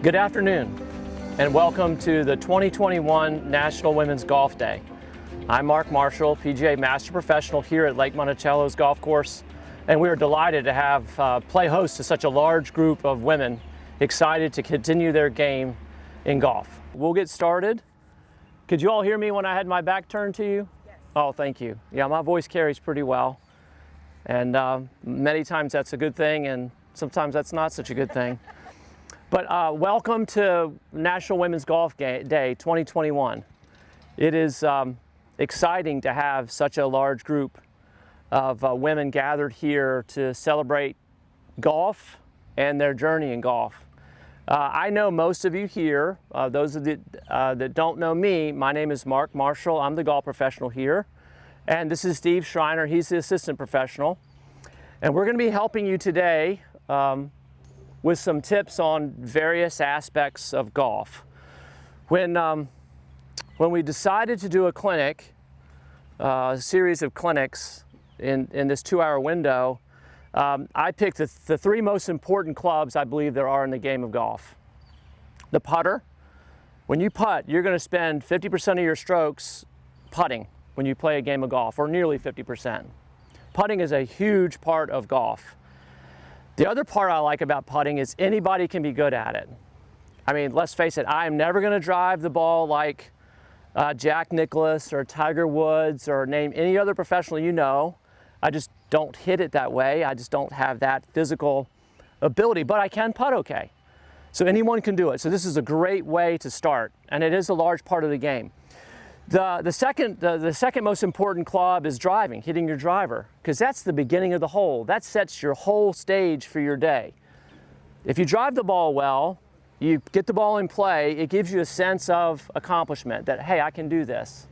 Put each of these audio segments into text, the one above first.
Good afternoon, and welcome to the 2021 National Women's Golf Day. I'm Mark Marshall, PGA Master Professional here at Lake Monticello's golf course, and we are delighted to have play host to such a large group of women excited to continue their game in golf. We'll get started. Could you all hear me when I had my back turned to you? Yes. Oh, thank you. Yeah, my voice carries pretty well, and many times that's a good thing, and sometimes that's not such a good thing. But welcome to National Women's Golf Day 2021. It is exciting to have such a large group of women gathered here to celebrate golf and their journey in golf. I know most of you here. Those of you that don't know me, my name is Mark Marshall. I'm the golf professional here. And this is Steve Schreiner. He's the assistant professional. And we're going to be helping you today with some tips on various aspects of golf. When we decided to do a clinic, a series of clinics in this 2-hour window, I picked the three most important clubs I believe there are in the game of golf. The putter. When you putt, you're going to spend 50% of your strokes putting when you play a game of golf, or nearly 50%. Putting is a huge part of golf. The other part I like about putting is anybody can be good at it. I mean, let's face it, I am never going to drive the ball like Jack Nicklaus or Tiger Woods or name any other professional you know. I just don't hit it that way. I just don't have that physical ability, but I can putt okay. So anyone can do it. So this is a great way to start, and it is a large part of the game. The second most important club is driving, hitting your driver, because that's the beginning of the hole. That sets your whole stage for your day. If you drive the ball well, you get the ball in play, it gives you a sense of accomplishment that, hey, I can do this.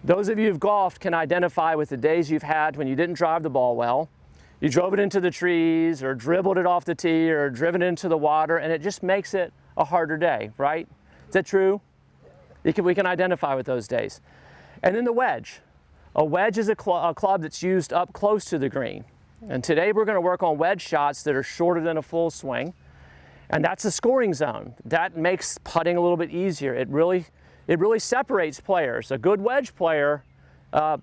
Those of you who've golfed can identify with the days you've had when you didn't drive the ball well. You drove it into the trees or dribbled it off the tee or driven it into the water, and it just makes it a harder day, right? Is that true? We can identify with those days. And then the wedge. A wedge is a club that's used up close to the green. And today we're going to work on wedge shots that are shorter than a full swing. And that's a scoring zone. That makes putting a little bit easier. It really separates players. A good wedge player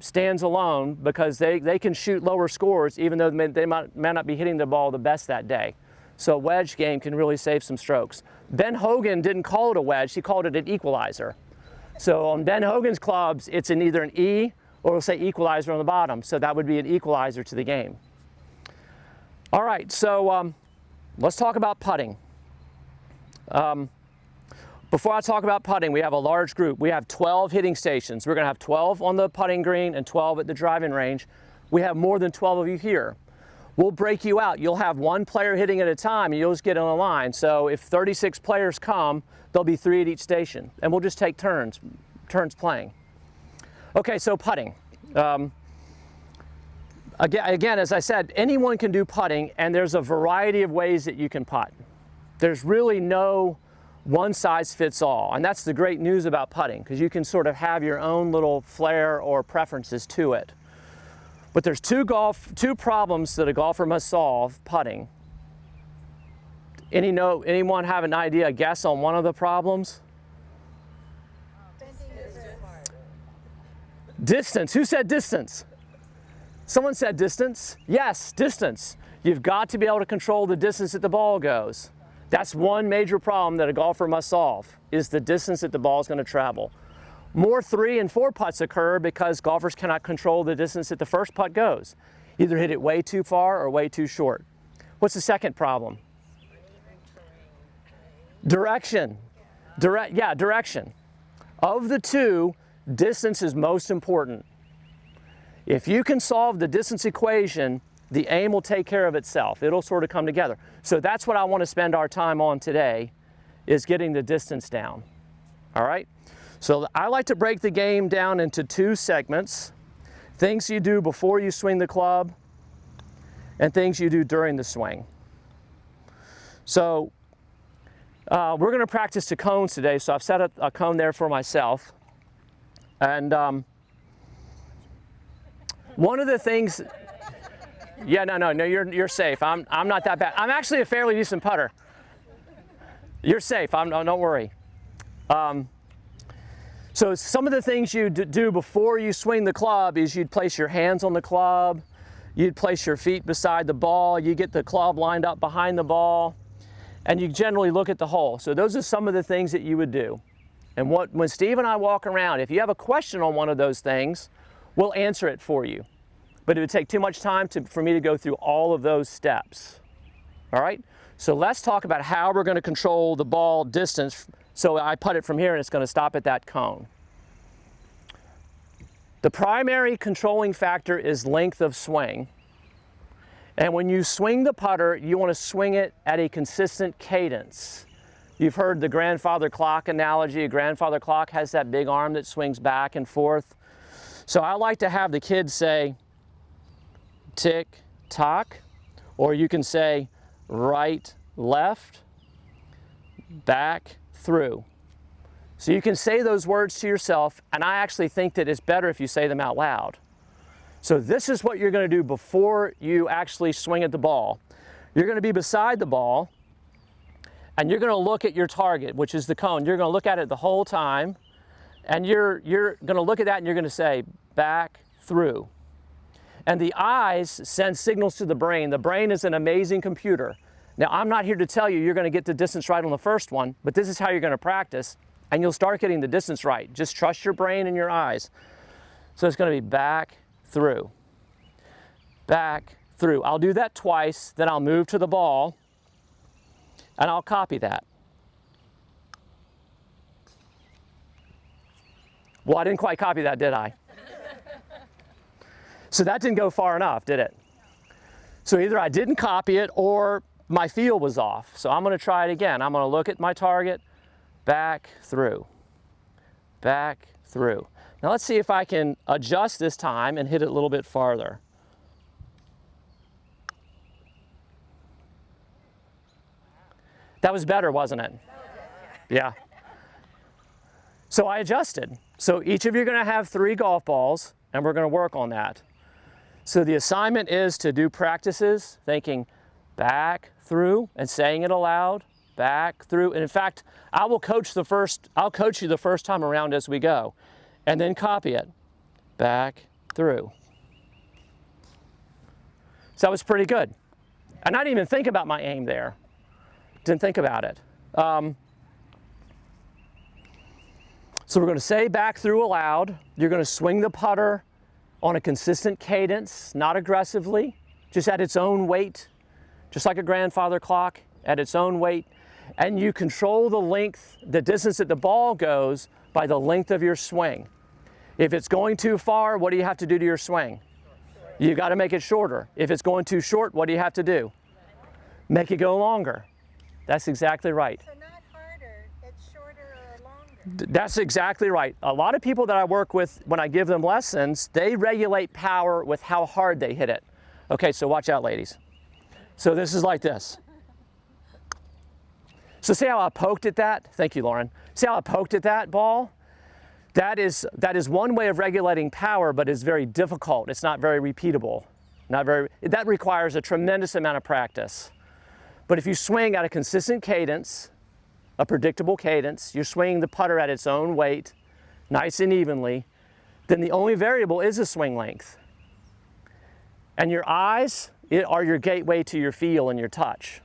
stands alone because they can shoot lower scores even though they might not be hitting the ball the best that day. So a wedge game can really save some strokes. Ben Hogan didn't call it a wedge, he called it an equalizer. So on Ben Hogan's clubs, it's either an E or it'll say equalizer on the bottom. So that would be an equalizer to the game. All right, so let's talk about putting. Before I talk about putting, we have a large group. We have 12 hitting stations. We're going to have 12 on the putting green and 12 at the driving range. We have more than 12 of you here. We'll break you out. You'll have one player hitting at a time, and you'll just get on a line. So if 36 players come, there'll be 3 at each station, and we'll just take turns playing. Okay, so putting. Again, as I said, anyone can do putting, and there's a variety of ways that you can putt. There's really no one size fits all, and that's the great news about putting, because you can sort of have your own little flair or preferences to it. But there's two problems that a golfer must solve putting. Anyone have an idea, a guess on one of the problems? Distance. Who said distance? Someone said distance? Yes, distance. You've got to be able to control the distance that the ball goes. That's one major problem that a golfer must solve, is the distance that the ball is going to travel. More 3 and 4 putts occur because golfers cannot control the distance that the first putt goes. Either hit it way too far or way too short. What's the second problem? Direction. Direction. Of the two, distance is most important. If you can solve the distance equation, the aim will take care of itself. It'll sort of come together. So that's what I want to spend our time on today, is getting the distance down. All right? So I like to break the game down into 2 segments. Things you do before you swing the club and things you do during the swing. So we're going to practice the cones today, so I've set a cone there for myself. And one of the things, no, you're safe. I'm not that bad. I'm actually a fairly decent putter. You're safe. Don't worry. So some of the things you do before you swing the club is you'd place your hands on the club, you'd place your feet beside the ball, you get the club lined up behind the ball, and you generally look at the hole. So those are some of the things that you would do. And when Steve and I walk around, if you have a question on one of those things, we'll answer it for you. But it would take too much time for me to go through all of those steps. All right? So let's talk about how we're going to control the ball distance. So I putt it from here and it's going to stop at that cone. The primary controlling factor is length of swing. And when you swing the putter, you want to swing it at a consistent cadence. You've heard the grandfather clock analogy. A grandfather clock has that big arm that swings back and forth. So I like to have the kids say tick, tock, or you can say right, left, back, through. So you can say those words to yourself, and I actually think that it's better if you say them out loud. So this is what you're going to do before you actually swing at the ball. You're going to be beside the ball, and you're going to look at your target, which is the cone. You're going to look at it the whole time, and you're going to look at that and you're going to say back, through. And the eyes send signals to the brain. The brain is an amazing computer. Now, I'm not here to tell you you're going to get the distance right on the first one, but this is how you're going to practice, and you'll start getting the distance right. Just trust your brain and your eyes. So it's going to be back, through, back, through. I'll do that twice, then I'll move to the ball, and I'll copy that. Well, I didn't quite copy that, did I? So that didn't go far enough, did it? So either I didn't copy it or my feel was off. So I'm going to try it again. I'm going to look at my target, back, through, back, through. Now let's see if I can adjust this time and hit it a little bit farther. That was better, wasn't it? Yeah. So I adjusted. So each of you are going to have 3 golf balls, and we're going to work on that. So the assignment is to do practices, thinking back, through, and saying it aloud, back, through. And in fact, I'll coach you the first time around as we go, and then copy it, back, through. So that was pretty good. And I didn't even think about my aim there. Didn't think about it. So we're going to say back, through aloud. You're going to swing the putter on a consistent cadence, not aggressively, just at its own weight, just like a grandfather clock, at its own weight. And you control the length, the distance that the ball goes by the length of your swing. If it's going too far, what do you have to do to your swing? You got to make it shorter. If it's going too short, what do you have to do? Make it go longer. That's exactly right. So not harder, it's shorter or longer. That's exactly right. A lot of people that I work with, when I give them lessons, they regulate power with how hard they hit it. Okay, so watch out, ladies. So this is like this. So see how I poked at that? Thank you, Lauren. See how I poked at that ball? That is one way of regulating power, but it's very difficult. It's not very repeatable. That requires a tremendous amount of practice. But if you swing at a consistent cadence, a predictable cadence, you're swinging the putter at its own weight, nice and evenly, then the only variable is the swing length. And your eyes are your gateway to your feel and your touch.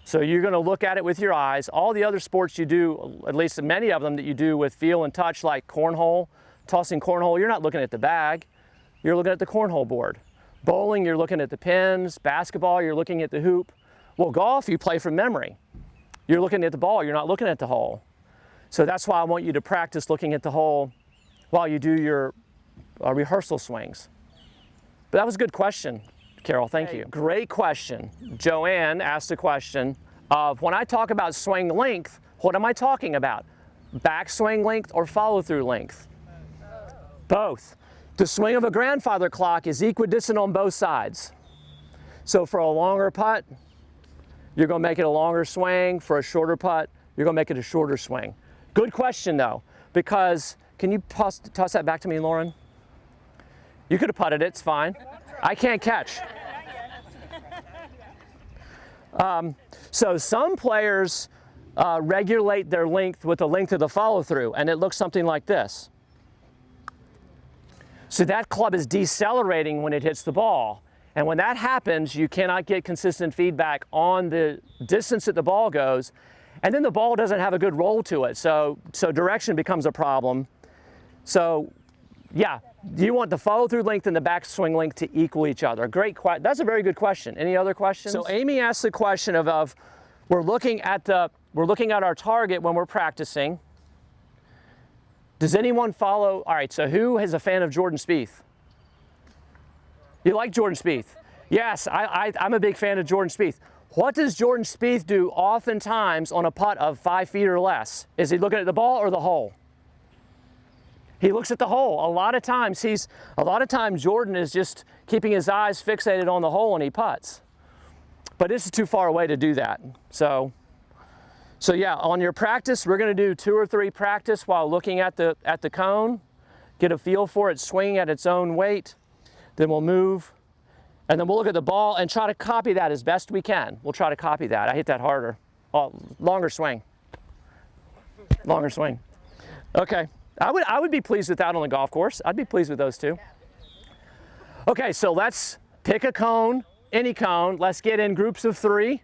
So you're going to look at it with your eyes. All the other sports you do, at least many of them that you do with feel and touch, like cornhole, tossing cornhole, you're not looking at the bag, you're looking at the cornhole board. Bowling, you're looking at the pins. Basketball, you're looking at the hoop. Well, golf, you play from memory. You're looking at the ball, you're not looking at the hole. So that's why I want you to practice looking at the hole while you do your rehearsal swings. But that was a good question, Carol, thank you. Great question. Joanne asked a question of, when I talk about swing length, what am I talking about? Backswing length or follow-through length? Both. The swing of a grandfather clock is equidistant on both sides. So for a longer putt, you're going to make it a longer swing. For a shorter putt, you're going to make it a shorter swing. Good question, though, because, can you toss that back to me, Lauren? You could have putted it, it's fine. I can't catch. So some players regulate their length with the length of the follow through, and it looks something like this. So that club is decelerating when it hits the ball. And when that happens, you cannot get consistent feedback on the distance that the ball goes, and then the ball doesn't have a good roll to it. So direction becomes a problem. So yeah, you want the follow through length and the backswing length to equal each other. Great question. That's a very good question. Any other questions? So Amy asked the question of we're looking at our target when we're practicing. Does anyone follow? All right, so who is a fan of Jordan Spieth? You like Jordan Spieth? Yes, I'm a big fan of Jordan Spieth. What does Jordan Spieth do oftentimes on a putt of 5 feet or less? Is he looking at the ball or the hole? He looks at the hole. A lot of times Jordan is just keeping his eyes fixated on the hole and he putts. But this is too far away to do that. So yeah, on your practice, we're going to do 2 or 3 practice while looking at the cone, get a feel for it, swinging at its own weight. Then we'll move, and then we'll look at the ball and try to copy that as best we can. We'll try to copy that. I hit that harder. Oh, longer swing. Longer swing. Okay. I would be pleased with that on the golf course. I'd be pleased with those two. Okay, so let's pick a cone, any cone. Let's get in groups of 3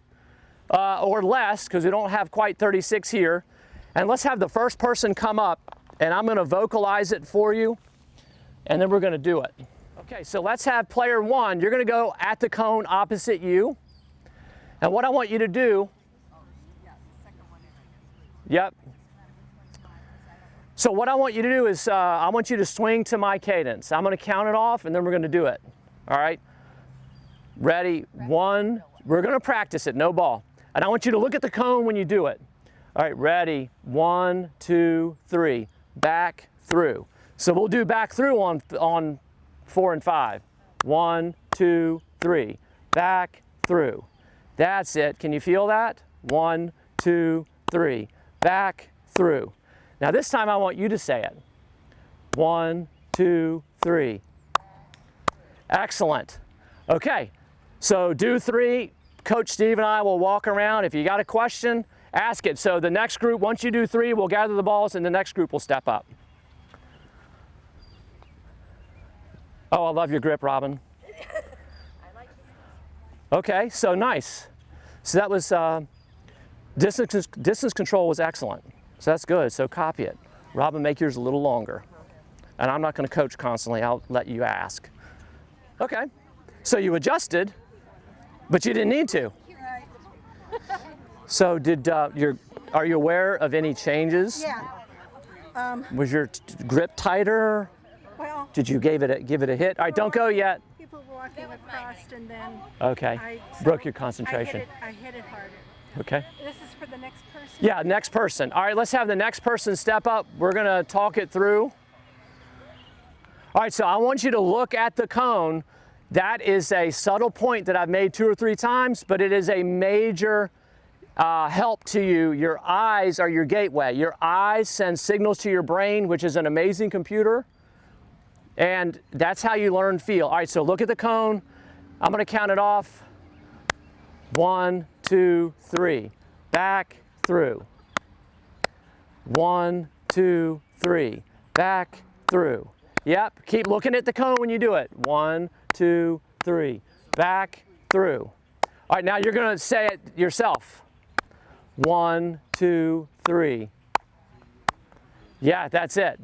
or less, because we don't have quite 36 here. And let's have the first person come up, and I'm going to vocalize it for you, and then we're going to do it. Okay, so let's have player 1. You're going to go at the cone opposite you. And what I want you to do, yep. So what I want you to do is I want you to swing to my cadence. I'm going to count it off, and then we're going to do it. All right? Ready? 1. We're going to practice it, no ball. And I want you to look at the cone when you do it. All right, ready? 1, 2, 3. Back through. So we'll do back through on 4 and 5. 1, 2, 3. Back through. That's it. Can you feel that? 1, 2, 3. Back through. Now this time I want you to say it. 1, 2, 3. Excellent. Okay, so do 3. Coach Steve and I will walk around. If you got a question, ask it. So the next group, once you do 3, we'll gather the balls and the next group will step up. Oh, I love your grip, Robin. Okay, so nice. So that was, distance control was excellent. So that's good, so copy it. Robin, make yours a little longer. And I'm not gonna coach constantly, I'll let you ask. Okay, so you adjusted, but you didn't need to. So are you aware of any changes? Yeah. Was your grip tighter? Well, Did you give it a hit? All right, don't go yet. people walking across and then Okay, broke your concentration. I hit it harder. Okay. This is for the next person? Yeah, next person. All right, let's have the next person step up. We're gonna talk it through. All right, so I want you to look at the cone. That is a subtle point that I've made 2 or 3 times, but it is a major help to you. Your eyes are your gateway. Your eyes send signals to your brain, which is an amazing computer. And that's how you learn feel. All right, so look at the cone. I'm gonna count it off. 1, 2, 3. Back through. 1, 2, 3. Back through. Yep, keep looking at the cone when you do it. 1, 2, 3. Back through. All right, now you're gonna say it yourself. 1, 2, 3. Yeah, that's it.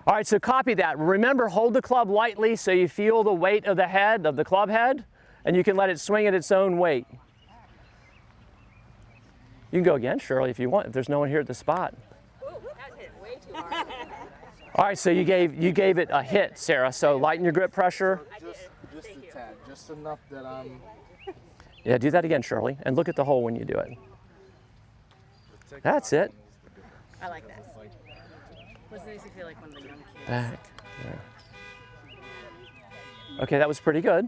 All right, so copy that. Remember, hold the club lightly so you feel the weight of the head, of the club head, and you can let it swing at its own weight. You can go again, Shirley, if you want, if there's no one here at the spot. Ooh, that hit way too hard. All right, so you gave it a hit, Sarah. So lighten your grip pressure. Just a tad, just enough that I'm... Yeah, do that again, Shirley, and look at the hole when you do it. That's it. I like that. What's it makes you feel like one of the young kids? Back. Yeah. Okay, that was pretty good.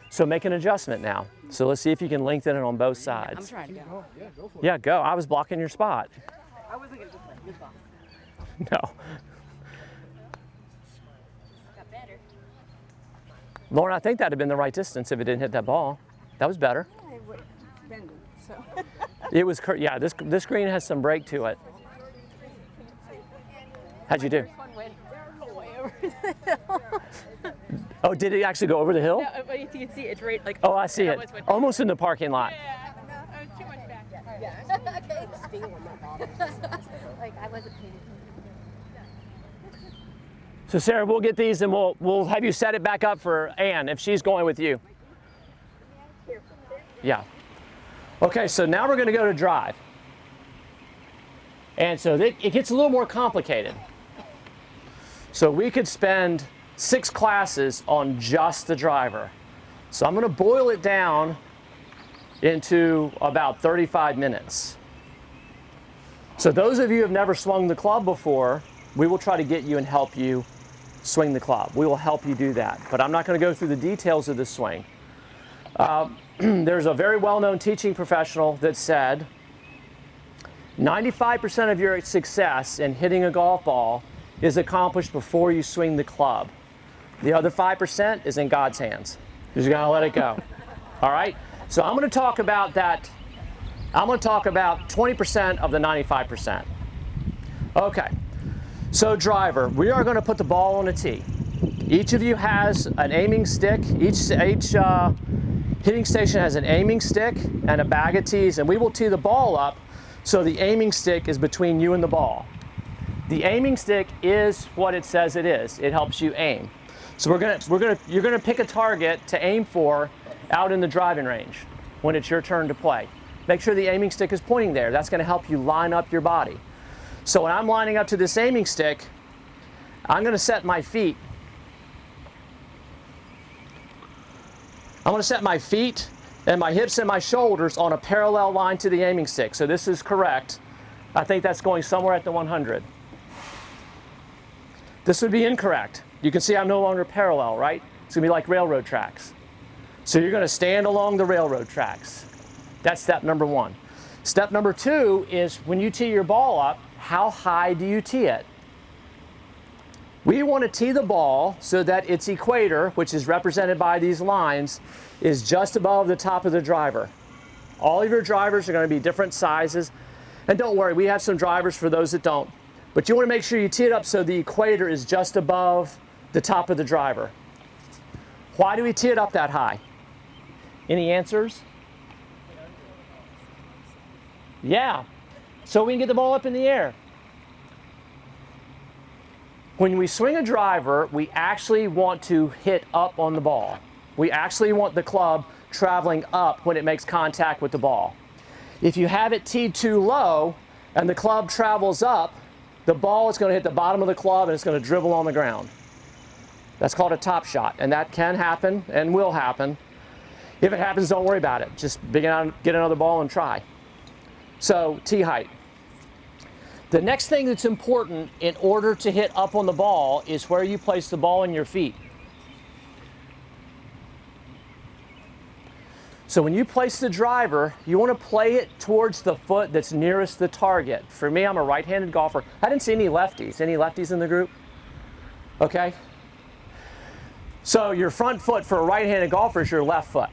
So make an adjustment now. So let's see if you can lengthen it on both sides. I'm trying to go. Yeah, go for it. Yeah, go. I was blocking your spot. I wasn't gonna do that. Good boss. No. Got better. Lauren, I think that'd have been the right distance if it didn't hit that ball. That was better. I would bend it, so. It was, yeah, this green has some break to it. How'd you do? One went way over the hill. Oh, did it actually go over the hill? Yeah, but you can see it's right like. Oh, I see it. almost went- Almost in the parking lot. Yeah, I was too much back. Like I wasn't paying attention. So Sarah, we'll get these and we'll have you set it back up for Ann if she's going with you. Yeah. Okay, so now we're going to go to drive. And so it gets a little more complicated. So we could spend 6 classes on just the driver. So I'm going to boil it down into about 35 minutes. So those of you who have never swung the club before, we will try to get you and help you swing the club. We will help you do that. But I'm not going to go through the details of the swing. There's a very well-known teaching professional that said 95% of your success in hitting a golf ball is accomplished before you swing the club. The other 5% is in God's hands. You're just gonna let it go. All right? So I'm gonna talk about that. I'm gonna talk about 20% of the 95%. Okay, so driver, we are gonna put the ball on a tee. Each of you has an aiming stick. Each hitting station has an aiming stick and a bag of tees, and we will tee the ball up so the aiming stick is between you and the ball. The aiming stick is what it says it is. It helps you aim. So you're gonna pick a target to aim for out in the driving range when it's your turn to play. Make sure the aiming stick is pointing there. That's gonna help you line up your body. So when I'm lining up to this aiming stick, I'm gonna set my feet. I'm gonna set my feet and my hips and my shoulders on a parallel line to the aiming stick. So this is correct. I think that's going somewhere at the 100. This would be incorrect. You can see I'm no longer parallel, right? It's gonna be like railroad tracks. So you're gonna stand along the railroad tracks. That's step number 1. Step number 2 is when you tee your ball up, how high do you tee it? We want to tee the ball so that its equator, which is represented by these lines, is just above the top of the driver. All of your drivers are going to be different sizes. And don't worry, we have some drivers for those that don't. But you want to make sure you tee it up so the equator is just above the top of the driver. Why do we tee it up that high? Any answers? Yeah, so we can get the ball up in the air. When we swing a driver, we actually want to hit up on the ball. We actually want the club traveling up when it makes contact with the ball. If you have it teed too low and the club travels up, the ball is going to hit the bottom of the club and it's going to dribble on the ground. That's called a top shot, and that can happen and will happen. If it happens, don't worry about it. Just get another ball and try. So, tee height. The next thing that's important in order to hit up on the ball is where you place the ball in your feet. So when you place the driver, you want to play it towards the foot that's nearest the target. For me, I'm a right-handed golfer. I didn't see any lefties. Any lefties in the group? Okay. So your front foot for a right-handed golfer is your left foot.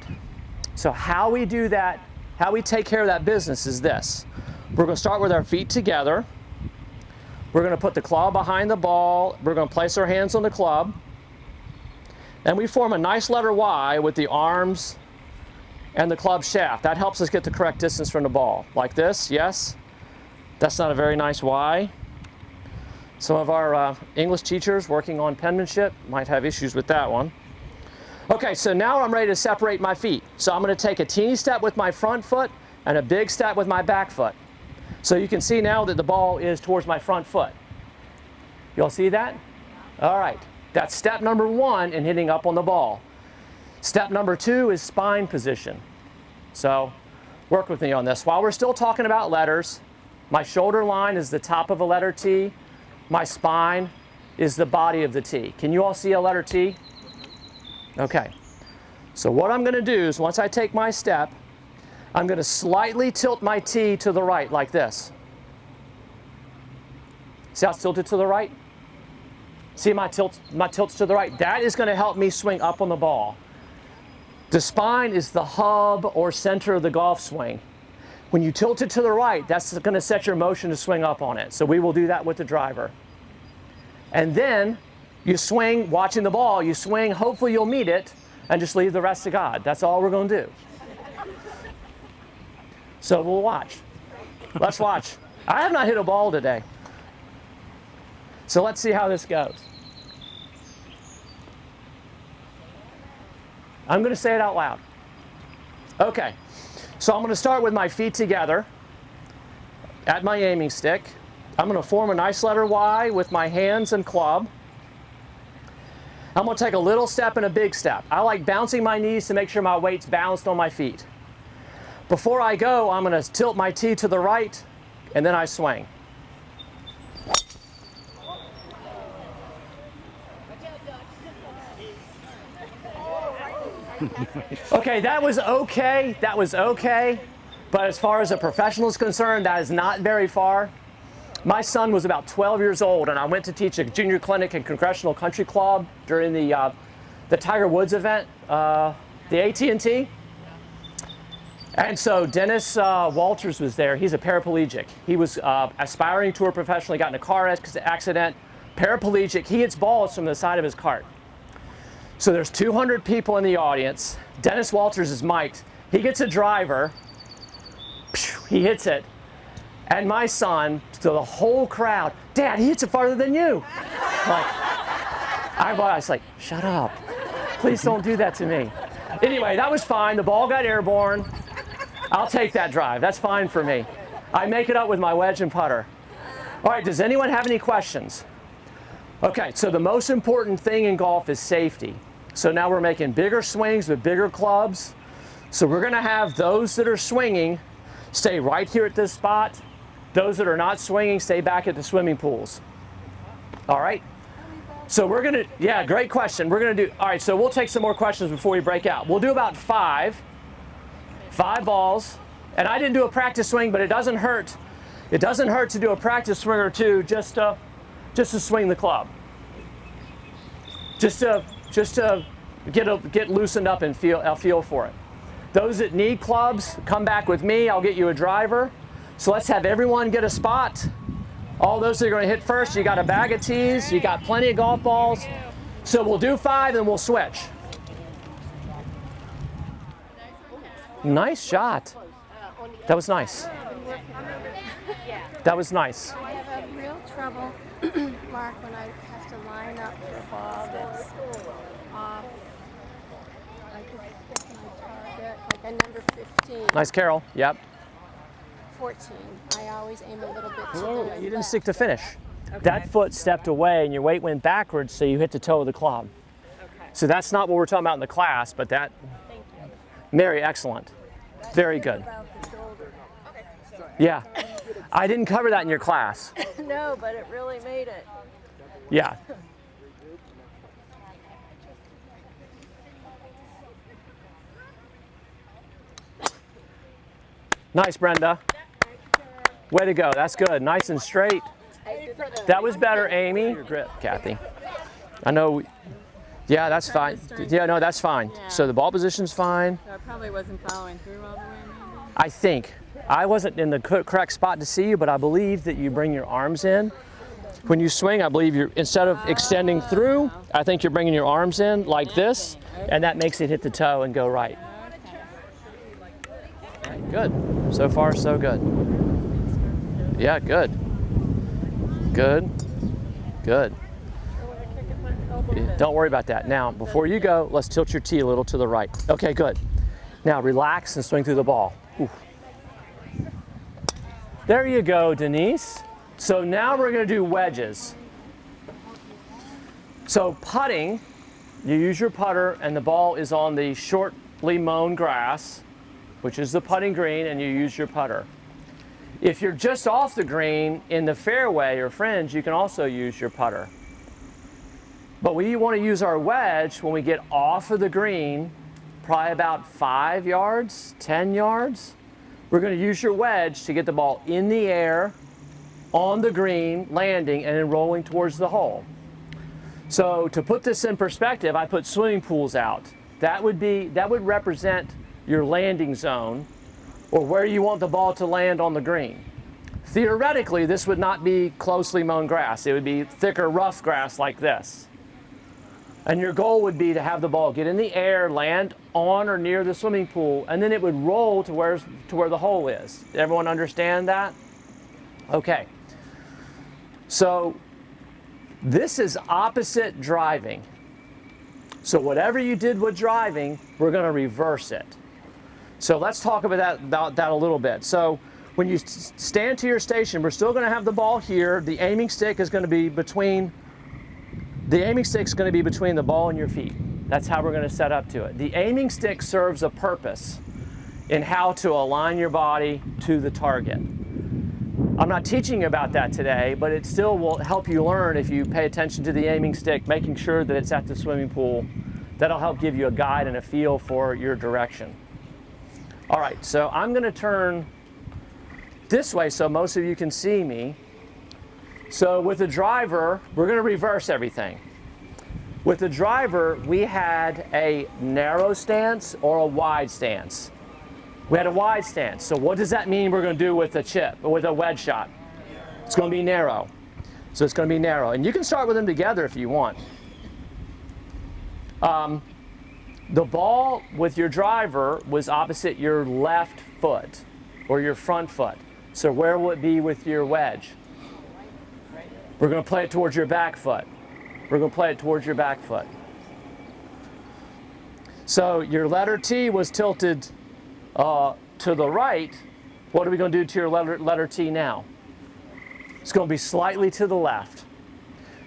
So how we do that, how we take care of that business is this. We're going to start with our feet together. We're going to put the club behind the ball. We're going to place our hands on the club. And we form a nice letter Y with the arms and the club shaft. That helps us get the correct distance from the ball. Like this, yes? That's not a very nice Y. Some of our English teachers working on penmanship might have issues with that one. Okay, so now I'm ready to separate my feet. So I'm going to take a teeny step with my front foot and a big step with my back foot. So you can see now that the ball is towards my front foot. You all see that? All right, that's step number 1 in hitting up on the ball. Step number 2 is spine position. So work with me on this. While we're still talking about letters, my shoulder line is the top of a letter T. My spine is the body of the T. Can you all see a letter T? Okay. So what I'm going to do is once I take my step, I'm going to slightly tilt my T to the right like this. See how it's tilted to the right? See my tilt's to the right? That is going to help me swing up on the ball. The spine is the hub or center of the golf swing. When you tilt it to the right, that's going to set your motion to swing up on it. So we will do that with the driver. And then you swing, watching the ball, you swing, hopefully you'll meet it, and just leave the rest to God. That's all we're going to do. So we'll watch. Let's watch. I have not hit a ball today. So let's see how this goes. I'm going to say it out loud. Okay. So I'm going to start with my feet together at my aiming stick. I'm going to form a nice letter Y with my hands and club. I'm going to take a little step and a big step. I like bouncing my knees to make sure my weight's balanced on my feet. Before I go, I'm going to tilt my tee to the right, and then I swing. Okay, that was okay. That was okay. But as far as a professional is concerned, that is not very far. My son was about 12 years old, and I went to teach a junior clinic in Congressional Country Club during the Tiger Woods event, the AT&T. And so Dennis Walters was there. He's a paraplegic. He was aspiring to a professional. He got in a car accident, paraplegic. He hits balls from the side of his cart. So there's 200 people in the audience. Dennis Walters is mic'd. He gets a driver. He hits it. And my son, to the whole crowd, Dad, he hits it farther than you. I was like, shut up. Please don't do that to me. Anyway, that was fine. The ball got airborne. I'll take that drive. That's fine for me. I make it up with my wedge and putter. All right, does anyone have any questions? Okay, so the most important thing in golf is safety. So now we're making bigger swings with bigger clubs. So we're going to have those that are swinging stay right here at this spot. Those that are not swinging stay back at the swimming pools. All right? So we're going to, yeah, great question. We're going to do, all right, so we'll take some more questions before we break out. We'll do about five balls. And I didn't do a practice swing, but it doesn't hurt. It doesn't hurt to do a practice swing or two just to swing the club. Just to get loosened up and feel for it. Those that need clubs, come back with me. I'll get you a driver. So let's have everyone get a spot. All those that are going to hit first, you got a bag of tees, you got plenty of golf balls. So we'll do 5 and we'll switch. Nice shot. That was nice. That was nice. I have real trouble, Mark, when I have to line up for a ball that's off. I could pick my target, like a number 15. Nice, Carol. Yep. 14. I always aim a little bit to Whoa, the you didn't left. stick to finish. That foot stepped away and your weight went backwards, so you hit the toe of the club. Okay. So that's not what we're talking about in the class, but that, Thank you. Mary, excellent. Very good. About the shoulder. Yeah. I didn't cover that in your class. No, but it really made it. Yeah. Nice, Brenda. Way to go. That's good. Nice and straight. That was better, Amy. Your grip, Kathy. I know. Yeah, that's fine. Yeah, no, that's fine. So the ball position's fine. So I probably wasn't following through all the way, maybe? I think. I wasn't in the correct spot to see you, but I believe that you bring your arms in. When you swing, I believe you're, instead of extending through, I think you're bringing your arms in like this, and that makes it hit the toe and go right. Good. So far, so good. Yeah, good. Good. Good. Don't worry about that. Now, before you go, let's tilt your tee a little to the right. Okay, good. Now, relax and swing through the ball. Ooh. There you go, Denise. So now we're going to do wedges. So putting, you use your putter and the ball is on the shortly mown grass, which is the putting green, and you use your putter. If you're just off the green in the fairway or fringe, you can also use your putter. But we want to use our wedge when we get off of the green, probably about 5 yards, 10 yards. We're going to use your wedge to get the ball in the air, on the green, landing, and then rolling towards the hole. So to put this in perspective, I put swimming pools out. That would represent your landing zone, or where you want the ball to land on the green. Theoretically, this would not be closely mown grass. It would be thicker, rough grass like this. And your goal would be to have the ball get in the air, land on or near the swimming pool, and then it would roll to where the hole is. Everyone understand that? Okay. So this is opposite driving. So whatever you did with driving, we're going to reverse it. So let's talk about that a little bit. So when you stand to your station, we're still going to have the ball here. The aiming stick is going to be between the ball and your feet. That's how we're going to set up to it. The aiming stick serves a purpose in how to align your body to the target. I'm not teaching about that today, but it still will help you learn if you pay attention to the aiming stick, making sure that it's at the swimming pool. That'll help give you a guide and a feel for your direction. All right, so I'm going to turn this way so most of you can see me. So with the driver, we're going to reverse everything. With the driver, we had a narrow stance or a wide stance. We had a wide stance. So what does that mean we're going to do with a chip or with a wedge shot? It's going to be narrow. So it's going to be narrow. And you can start with them together if you want. The ball with your driver was opposite your left foot or your front foot. So where will it be with your wedge? We're going to play it towards your back foot. We're going to play it towards your back foot. So your letter T was tilted to the right. What are we going to do to your letter T now? It's going to be slightly to the left.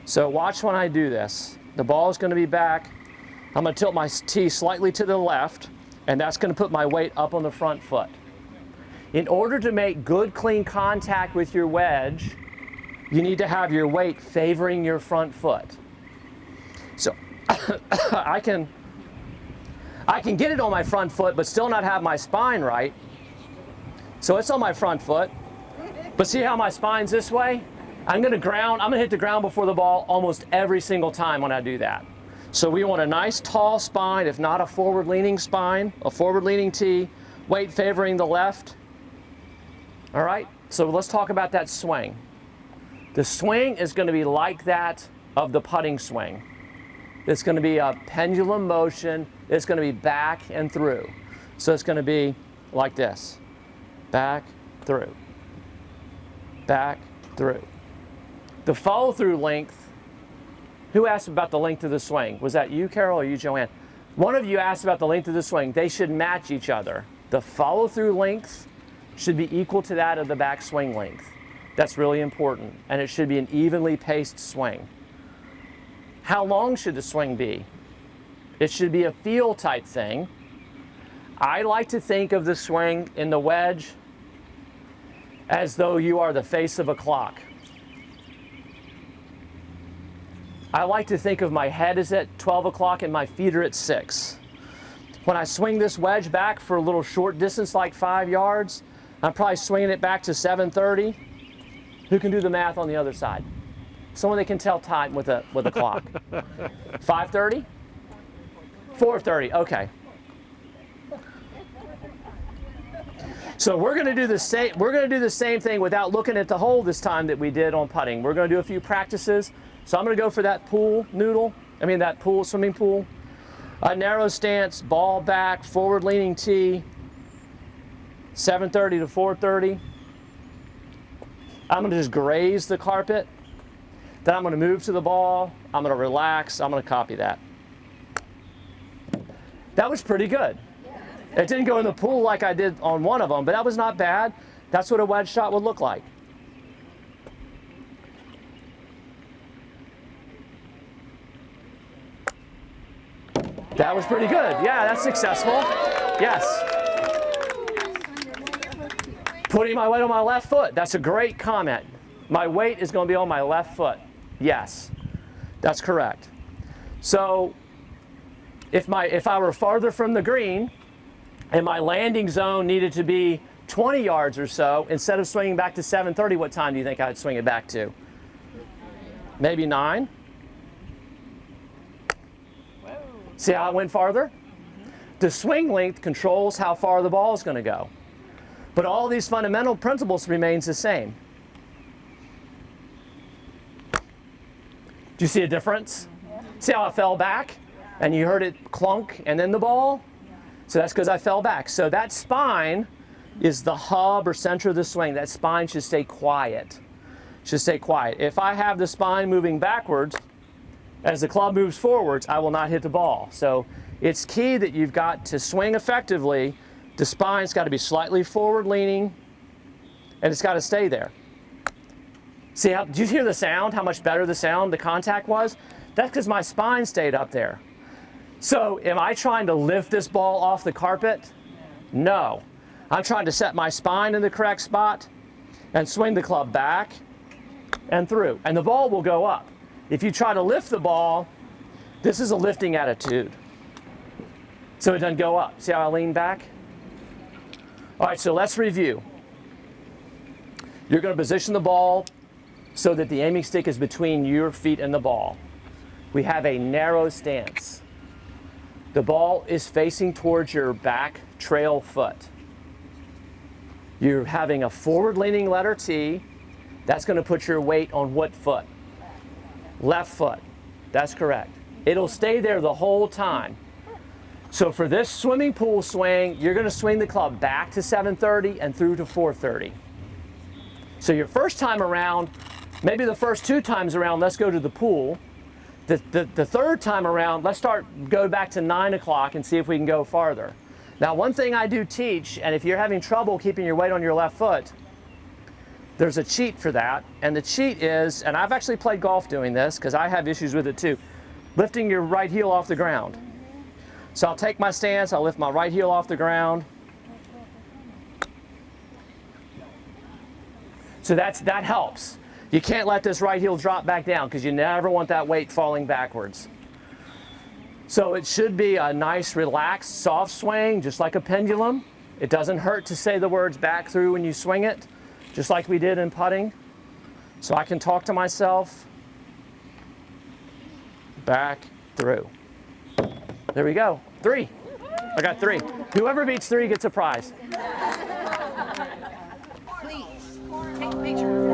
So watch when I do this. The ball is going to be back. I'm going to tilt my T slightly to the left, and that's going to put my weight up on the front foot. In order to make good, clean contact with your wedge, you need to have your weight favoring your front foot. So I can get it on my front foot, but still not have my spine right. So it's on my front foot. But see how my spine's this way? I'm going to hit the ground before the ball almost every single time when I do that. So we want a nice tall spine, if not a forward-leaning spine, a forward-leaning T, weight favoring the left. All right, so let's talk about that swing. The swing is going to be like that of the putting swing. It's going to be a pendulum motion. It's going to be back and through. So it's going to be like this. Back, through. Back, through. The follow-through length, who asked about the length of the swing? Was that you, Carol, or you, Joanne? One of you asked about the length of the swing. They should match each other. The follow-through length should be equal to that of the back swing length. That's really important, and it should be an evenly paced swing. How long should the swing be? It should be a feel type thing. I like to think of the swing in the wedge as though you are the face of a clock. I like to think of my head is at 12 o'clock and my feet are at 6. When I swing this wedge back for a little short distance like 5 yards, I'm probably swinging it back to 7:30. Who can do the math on the other side? Someone that can tell time with a clock. 5:30? 4:30, okay. So we're going to do the same thing without looking at the hole this time that we did on putting. We're going to do a few practices. So I'm going to go for that swimming pool. A narrow stance, ball back, forward leaning tee, 7:30 to 4:30. I'm going to just graze the carpet. Then I'm going to move to the ball. I'm going to relax. I'm going to copy that. That was pretty good. It didn't go in the pool like I did on one of them, but that was not bad. That's what a wedge shot would look like. That was pretty good. Yeah, that's successful. Yes. Putting my weight on my left foot. That's a great comment. My weight is going to be on my left foot. Yes, that's correct. So if I were farther from the green and my landing zone needed to be 20 yards or so, instead of swinging back to 7:30, what time do you think I'd swing it back to? Maybe 9? See how it went farther? The swing length controls how far the ball is going to go. But all these fundamental principles remains the same. Do you see a difference? See how I fell back? And you heard it clunk and then the ball? So that's because I fell back. So that spine is the hub or center of the swing. That spine should stay quiet. Should stay quiet. If I have the spine moving backwards, as the club moves forwards, I will not hit the ball. So it's key that you've got to swing effectively. The spine's got to be slightly forward leaning, and it's got to stay there. See, did you hear the sound? How much better the sound, the contact was? That's because my spine stayed up there. So am I trying to lift this ball off the carpet? No. I'm trying to set my spine in the correct spot and swing the club back and through. And the ball will go up. If you try to lift the ball, this is a lifting attitude. So it doesn't go up. See how I lean back? All right, so let's review. You're going to position the ball so that the aiming stick is between your feet and the ball. We have a narrow stance. The ball is facing towards your back trail foot. You're having a forward-leaning letter T. That's going to put your weight on what foot? Left foot. That's correct. It'll stay there the whole time. So for this swimming pool swing, you're going to swing the club back to 730 and through to 430. So your first time around, maybe the first 2 times around, let's go to the pool. The third time around, let's go back to 9 o'clock and see if we can go farther. Now, one thing I do teach, and if you're having trouble keeping your weight on your left foot, there's a cheat for that. And the cheat is, and I've actually played golf doing this because I have issues with it too, lifting your right heel off the ground. So I'll take my stance, I'll lift my right heel off the ground. So that helps. You can't let this right heel drop back down because you never want that weight falling backwards. So it should be a nice, relaxed, soft swing, just like a pendulum. It doesn't hurt to say the words back through when you swing it, just like we did in putting. So I can talk to myself. Back through. There we go. 3. I got 3. Whoever beats 3 gets a prize. Please, take a picture.